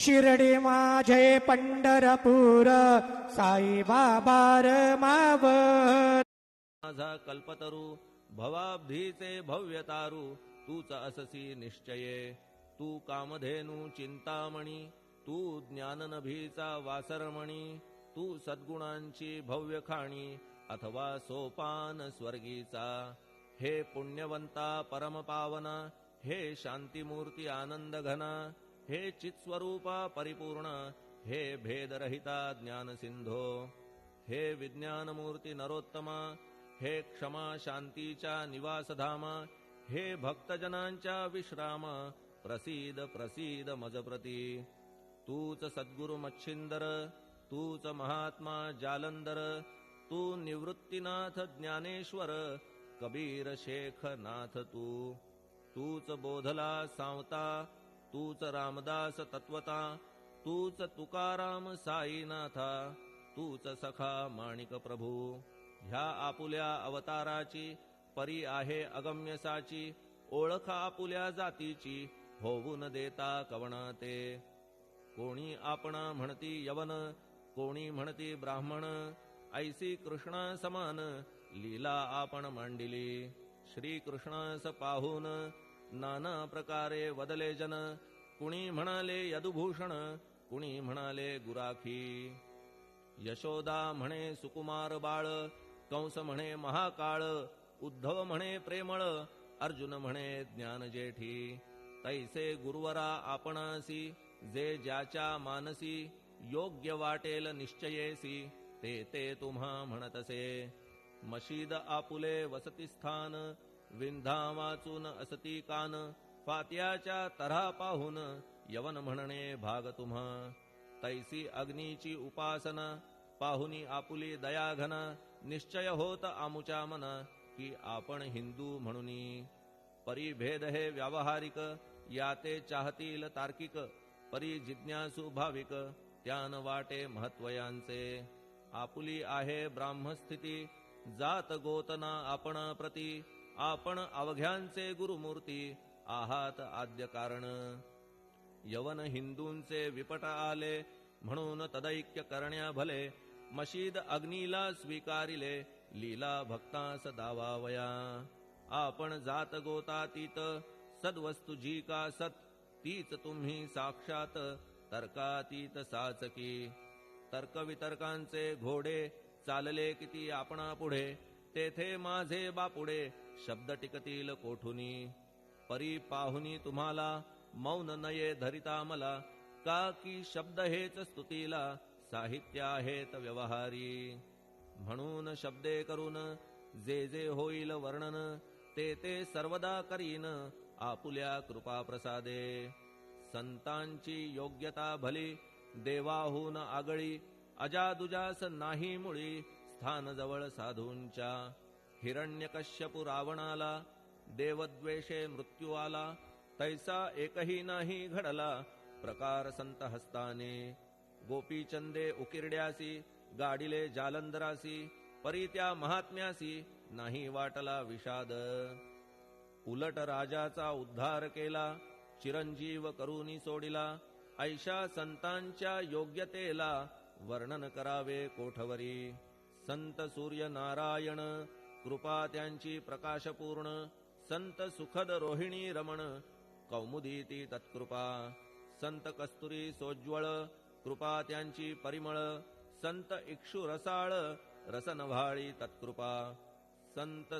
शिर्डी माझे पंढरपूर साई बाबा मावत. माझा कल्पतरू भवाब्धीचे भव्यतारू तूच अससी निश्चये. तू कामधेनू चिंतामणी तू ज्ञाननभीचा वासरमणी. तू सद्गुणांची भव्य खाणी अथवा सोपान स्वर्गीचा. हे पुण्यवंता परमपावना हे शांतीमूर्ती आनंद घना. हे चित्स्वरूपा परिपूर्ण हे भेदरहिता ज्ञानसिंधो. हे विज्ञानमूर्ती नरोत्तमा हे क्षमा शांतीच्या निवासधामा. हे भक्तजनांच्या विश्राम प्रसीद प्रसीद मजप्रती. तूच सद्गुरु मच्छिंदर तूच महात्मा जालंदर. तू निवृत्तीनाथ ज्ञानेश्वर कबीर शेख नाथ. तूच बोधला सांवता तूच रामदास तत्वता. तूच तुकाराम साईनाथा तूच सखा माणिक प्रभू. ह्या आपुल्या अवताराची परी आहे अगम्यसाची. ओळख आपुल्या जातीची होऊन देता कवणा ते. कोणी आपणा म्हणती यवन कोणी म्हणती ब्राह्मण. ऐसी कृष्णा समान लीला आपण मांडिली. श्रीकृष्णास पाहून नाना प्रकारे वदले जन. कुणी म्हणाले यदुभूषण कुणी म्हणाले गुराखी. यशोदा म्हणे सुकुमार बाळ. कंस म्हणे महाकाळ. उद्धव म्हणे प्रेमळ. अर्जुन म्हणे ज्ञान जेठी. तैसे गुरुवरा आपणासी जे ज्याच्या मानसी. योग्य वाटेल निश्चयेसी ते ते तुम्हा म्हणतसे. मशीद आपुले वसती स्थान विंधा वाचून असती कान. फात्याच्या तऱ्हा पाहून यवन म्हणणे भाग तुम्हा. तैसी अग्नीची उपासना पाहुनी आपुली दयाघना. निश्चय होत आमुच्या मना की आपण हिंदू म्हणूनी. परिभेद हे व्यावहारिक याते चाहतील तार्किक. परी जिज्ञासू भाविक त्यान वाटे महत्वयांचे. आपुली आहे ब्राह्मस्थिती जात गोतना आपणा प्रती. आपण अवघ्यांचे गुरुमूर्ती आहात आद्य कारण. यवन हिंदूंचे विपट आले म्हणून तदैक्य करण्या भले. मशीद अग्नीला स्वीकारिले लीला भक्तास दावावया. आपण जात गोतातीत सद्वस्तू जी का सत. तीच तुम्ही साक्षात तर्कातीत साचकी. तर्कवितर्कांचे घोडे चालले किती आपणा पुढे. तेथे माझे बापुडे शब्द टिकतील कोठुनी. परी पाहुनी तुम्हाला मौन नये धरिता मला. का की शब्द हेच स्तुतीला साहित्य आहेत व्यवहारी. म्हणून शब्दे करून जे जे होईल वर्णन ते ते सर्वदा करीन आपुल्या कृपा प्रसादे. संतांची योग्यता भली देवाहून आगळी. अजादुजास नाही मुळी स्थान जवळ साधूंच्या. हिरण्यकश्यपु रावणाला देवद्वेषे मृत्यू आला. तैसा एकही नाही घडला प्रकार संत हस्ताने. गोपीचंदे उकिरड्यासी गाडिले जालंदरासी. परी त्या महात्म्यासी नाही वाटला विषाद. उलट राजाचा उद्धार केला चिरंजीव करूनी सोडिला. ऐशा संतांच्या योग्यतेला वर्णन करावे कोठवरी. संत सूर्य नारायण कृपा त्यांची प्रकाशपूर्ण. संत सुखद रोहिणी रमण कौमुदीती तत्कृपा. संत कस्तुरी सोज्वळ कृपा त्यांची परिमळ. संत इक्षु रसाळ रसनव्हाळी तत्कृपा. संत